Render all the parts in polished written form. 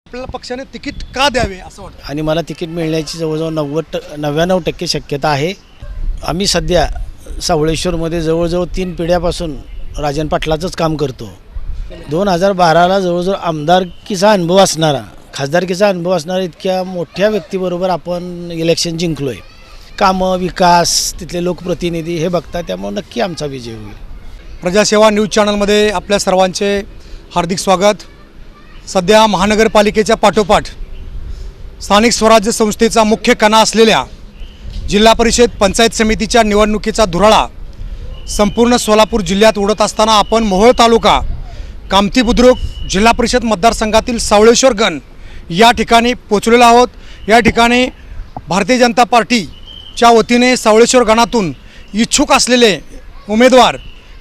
आपल्याला पक्षाने तिकीट का द्यावे असं वाटतं? आणि मला तिकीट मिळण्याची जवळजवळ 99% शक्यता आहे. आम्ही सध्या सावळेश्वरमध्ये जवळजवळ 3 पिढ्यापासून राजन पाटलाचंच काम करतो. 2012ला जवळजवळ आमदारकीचा अनुभव असणारा, खासदारकीचा अनुभव असणारा इतक्या मोठ्या व्यक्तीबरोबर आपण इलेक्शन जिंकलो आहे. कामं, विकास, तिथले लोकप्रतिनिधी हे बघता, त्यामुळे नक्की आमचा विजय होईल. प्रजासेवा न्यूज चॅनलमध्ये आपल्या सर्वांचे हार्दिक स्वागत. सध्या महानगरपालिकेच्या पाठोपाठ स्थानिक स्वराज्य संस्थेचा मुख्य कणा असलेल्या जिल्हा परिषद पंचायत समितीच्या निवडणुकीचा धुराळा संपूर्ण सोलापूर जिल्ह्यात उडत असताना आपण मोहोळ तालुका, कामठी बुद्रुक जिल्हा परिषद मतदारसंघातील सावळेश्वर गण या ठिकाणी पोचलेलो आहोत. या ठिकाणी भारतीय जनता पार्टीच्या वतीने सावळेश्वर गणातून इच्छुक असलेले उमेदवार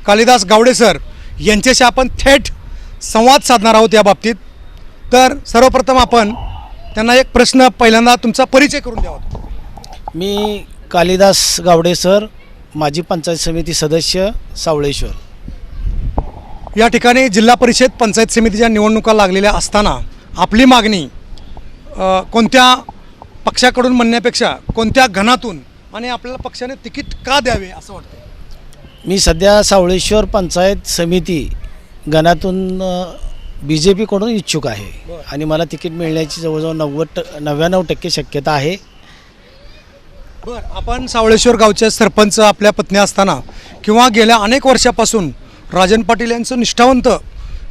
कालिदास गावडे सर यांच्याशी आपण थेट संवाद साधणार आहोत या बाबतीत. तर सर्वप्रथम आपण त्यांना एक प्रश्न, पहिल्यांदा तुमचा परिचय करून द्यावा. मी कालिदास गावडे सर, माजी पंचायत समिती सदस्य, सावळेश्वर. या ठिकाणी जिल्हा परिषद पंचायत समितीच्या निवडणुका लागलेल्या असताना आपली मागणी कोणत्या पक्षाकडून म्हणण्यापेक्षा कोणत्या घनातून आणि आपल्याला पक्षाने तिकीट का द्यावे असं वाटतं? मी सध्या सावळेश्वर पंचायत समिती गणातून BJP कडून इच्छुक आहे आणि मला तिकीट मिळण्याची जवळजवळ 99% शक्यता आहे. बरं, आपण सावळेश्वर गावचे सरपंच आपल्या पत्नी असताना किंवा गेल्या अनेक वर्षापासून राजन पाटील यांचं निष्ठावंत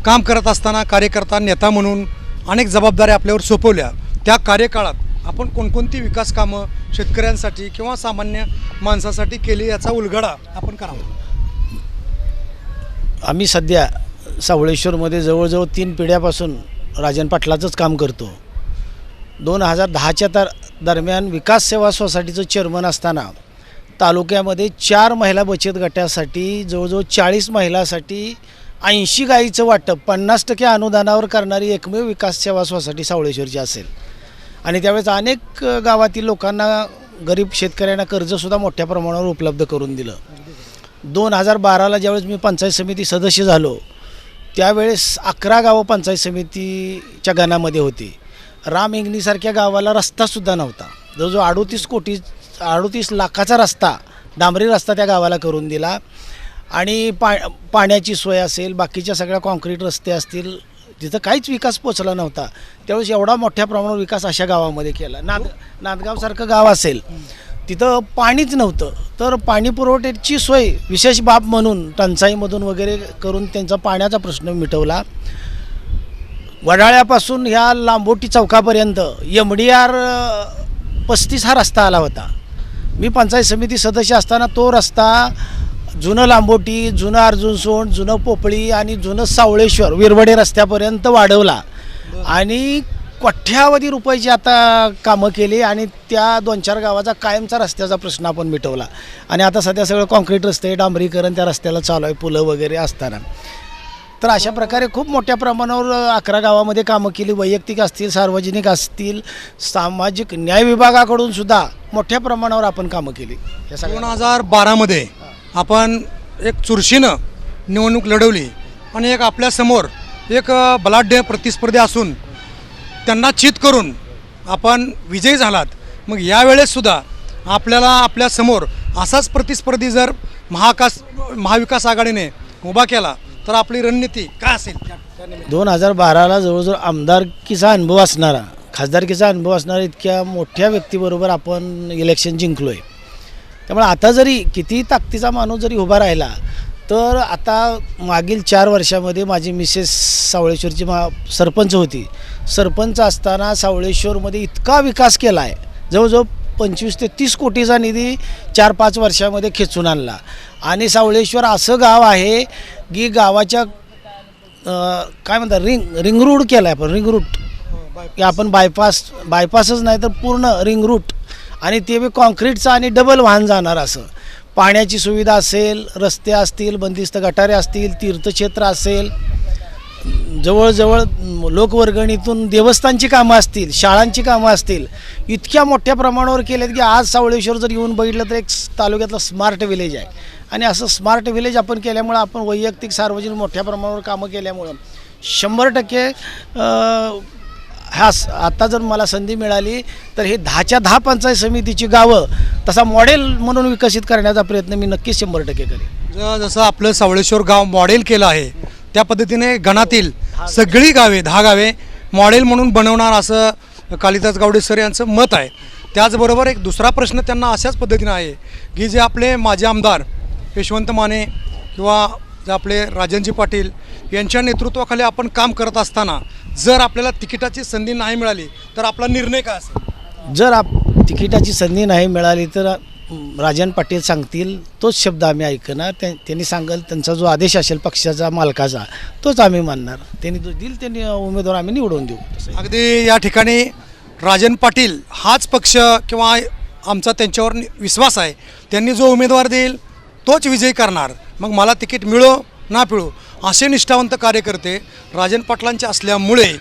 काम करत असताना कार्यकर्ता, नेता म्हणून अनेक जबाबदाऱ्या आपल्यावर सोपवल्या. त्या कार्यकाळात आपण कोणकोणती विकास कामं शेतकऱ्यांसाठी किंवा सामान्य माणसासाठी केली याचा उलगडा आपण करावा. आम्ही सध्या सावळेश्वरमध्ये जवळजवळ 3 पिढ्यापासून राजन पाटलाचंच काम करतो. 2010च्या दरम्यान विकास सेवा सोसायटीचं चेअरमन असताना तालुक्यामध्ये 4 महिला बचत गटासाठी जवळजवळ 40 महिलांसाठी 80 गाईचं वाटप 50% अनुदानावर करणारी एकमेव विकास सेवा सोसायटी सावळेश्वरची असेल. आणि त्यावेळेस अनेक गावातील लोकांना, गरीब शेतकऱ्यांना कर्जसुद्धा मोठ्या प्रमाणावर उपलब्ध करून दिलं. 2012ला ज्यावेळेस मी पंचायत समिती सदस्य झालो त्यावेळेस 11 गावं पंचायत समितीच्या गणामध्ये होती. राम इंगणीसारख्या गावाला रस्तासुद्धा नव्हता. जवळजवळ 38 लाखाचा रस्ता, डांबरी रस्ता त्या गावाला करून दिला. आणि पाण्याची सोय असेल, बाकीच्या सगळ्या कॉन्क्रीट रस्ते असतील, तिथं काहीच विकास पोचला नव्हता. त्यावेळेस एवढा मोठ्या प्रमाणावर विकास अशा गावामध्ये केला. नांदगावसारखं गाव असेल, तिथं पाणीच नव्हतं, तर पाणी पुरवठ्याची सोय विशेष बाब म्हणून टंचाईमधून वगैरे करून त्यांचा पाण्याचा प्रश्न मिटवला. वडाळ्यापासून ह्या लांबोटी चौकापर्यंत MDR 35 हा रस्ता आला होता. मी पंचायत समिती सदस्य असताना तो रस्ता जुनं लांबोटी, जुनं अर्जुनसोंड, जुनं पोपळी आणि जुनं सावळेश्वर विरवडे रस्त्यापर्यंत वाढवला आणि कोट्यावधी रुपयाची आता कामं केली आणि त्या 2-4 गावाचा कायमचा रस्त्याचा प्रश्न आपण मिटवला. आणि आता सध्या सगळं कॉन्क्रीट रस्ते, डांबरीकरण त्या रस्त्याला चालू आहे, पुलं वगैरे असताना. तर अशा प्रकारे खूप मोठ्या प्रमाणावर 11 गावामध्ये कामं केली. वैयक्तिक असतील, सार्वजनिक असतील, सामाजिक न्याय विभागाकडून सुद्धा मोठ्या प्रमाणावर आपण कामं केली. 2012मध्ये आपण एक चुरशीनं निवडणूक लढवली आणि एक आपल्यासमोर एक बलाढ्य प्रतिस्पर्धी असून त्यांना चित करून आपण विजयी झालात. मग यावेळेससुद्धा आपल्याला आपल्यासमोर असाच प्रतिस्पर्धी जर महाविकास आघाडीने उभा केला तर आपली रणनीती काय असेल? 2012ला जवळजवळ आमदारकीचा अनुभव असणारा, खासदारकीचा अनुभव असणारा इतक्या मोठ्या व्यक्तीबरोबर आपण इलेक्शन जिंकलो आहे. त्यामुळे आता जरी किती ताकदीचा माणूस जरी उभा राहिला तर आता मागील 4 वर्षामध्ये माझी मिसेस सावळेश्वरची सरपंच होती. सरपंच असताना सावळेश्वरमध्ये इतका विकास केला आहे, जवळजवळ 25 ते 30 कोटीचा निधी 4-5 वर्षामध्ये खेचून आणला. आणि सावळेश्वर असं गाव आहे की गावाच्या काय म्हणतात रिंग रोड केला आहे आपण, रिंग रूट की आपण बायपासच नाही तर पूर्ण रिंग रूट, आणि ते बी कॉन्क्रीटचं आणि डबल वाहन जाणार असं. पाण्याची सुविधा असेल, रस्ते असतील, बंदिस्त गटारे असतील, तीर्थक्षेत्र असेल, जवळजवळ लोकवर्गणीतून देवस्थानची कामं असतील, शाळांची कामं असतील, इतक्या मोठ्या प्रमाणावर केलेत की आज सावळेश्वर जर येऊन बघितलं तर एक तालुक्यातलं स्मार्ट विलेज आहे. आणि असं स्मार्ट विलेज आपण केल्यामुळं, आपण वैयक्तिक सार्वजनिक मोठ्या प्रमाणावर कामं केल्यामुळं 100% आता जर मला संधी मिळाली तर हे 10च्या 10 पंचायत समितीची गावं तसा मॉडेल म्हणून विकसित करण्याचा प्रयत्न मी नक्कीच 100% करेन. जसं आपलं सावळेश्वर गाव मॉडेल केलं आहे त्या पद्धतीने गणातील सगळी गावे 10 गावे मॉडेल म्हणून बनवणार असं कालिदास गावडे सर यांचं मत आहे. त्याचबरोबर एक दुसरा प्रश्न त्यांना अशाच पद्धतीनं आहे की जे आपले माजी आमदार यशवंत माने किंवा जे आपले राजनजी पाटील यांच्या नेतृत्वाखाली आपण काम करत असताना जर आपल्याला तिकिटाची संधी नाही मिळाली तर आपला निर्णय काय असेल? जर तिकिटाची संधी नाही मिळाली तर राजन पाटील सांगतील तोच शब्द आम्ही ऐकणार. त्यांनी सांगेल त्यांचा जो आदेश असेल पक्षाचा मालकाचा तोच आम्ही मानणार. त्यांनी जो दिल त्यांनी उमेदवार आम्ही निवडून देऊ. अगदी या ठिकाणी राजन पाटील हाच पक्ष किंवा आमचा त्यांच्यावर विश्वास आहे. त्यांनी जो उमेदवार देईल तोच विजयी करणार. मग मला तिकीट मिळो ना मिळो असे निष्ठावंत कार्यकर्ते राजन पाटलांचे असल्यामुळे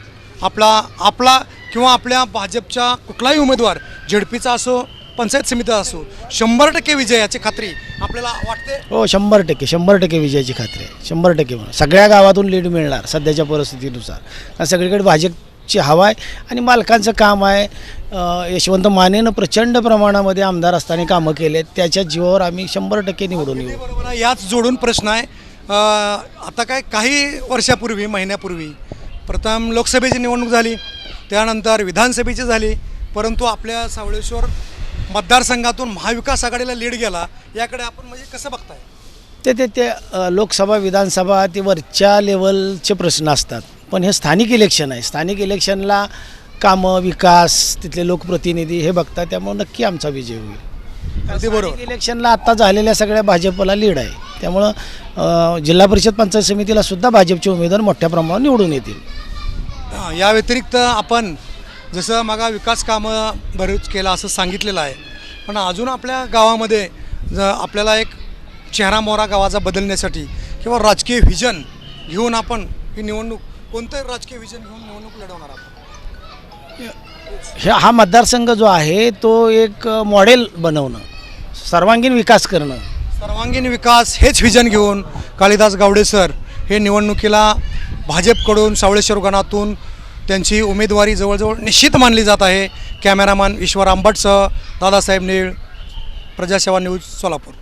आपला किंवा आपल्या भाजपच्या कुठलाही उमेदवार झेडपीचा असो पंचायत समितीचा असो 100% विजयाची खात्री आपल्याला वाटते. हो 100% विजयाची खात्री आहे. 100% सगळ्या गावातून लीड मिळणार सध्याच्या परिस्थितीनुसार. सगळीकडे भाजपची हवा आहे आणि मालकांचं काम आहे. यशवंत मानेनं प्रचंड प्रमाणामध्ये आमदार असताना कामं केलेत. त्याच्या जीवावर आम्ही 100% निवडून येऊ. बरोबर आहे. याच जोडून प्रश्न आहे. आता काही वर्षापूर्वी महिन्यापूर्वी प्रथम लोकसभेची निवडणूक झाली, त्यानंतर विधानसभेची झाली, परंतु आपल्या सावळेश्वर मतदारसंघातून महाविकास आघाडीला लीड गेला. याकडे आपण म्हणजे कसं बघताय? ते लोकसभा विधानसभा ते वरच्या लेवलचे प्रश्न असतात, पण हे स्थानिक इलेक्शन आहे. स्थानिक इलेक्शनला कामं विकास तिथले लोकप्रतिनिधी हे बघतात. त्यामुळे नक्की आमचा विजय होईल. अगदी बरोबर. इलेक्शनला आत्ता झालेल्या सगळ्या भाजपला लीड आहे. त्यामुळं जिल्हा परिषद पंचायत समितीला सुद्धा भाजपचे उमेदवार मोठ्या प्रमाणावर निवडून येतील. या व्यतिरिक्त आपण जसं मग विकास कामं बरेच केलं असं सांगितलेलं आहे, पण अजून आपल्या गावामध्ये आपल्याला एक चेहरा मोहरा गावाचा बदलण्यासाठी किंवा राजकीय व्हिजन घेऊन आपण ही निवडणूक कोणतं राजकीय व्हिजन घेऊन निवडणूक लढवणार आहोत? हा मतदारसंघ जो आहे तो एक मॉडेल बनवणं, सर्वांगीण विकास करणं. सर्वांगीण विकास हेच व्हिजन घेऊन कालिदास गावडे सर हे निवडणुकीला भाजपकडून सावळेश्वर गणातून त्यांची उमेदवारी जवळजवळ निश्चित मानली जात आहे. कॅमेरामॅन ईश्वर आंबटसह दादासाहेब नीळ, प्रजासेवा न्यूज, सोलापूर.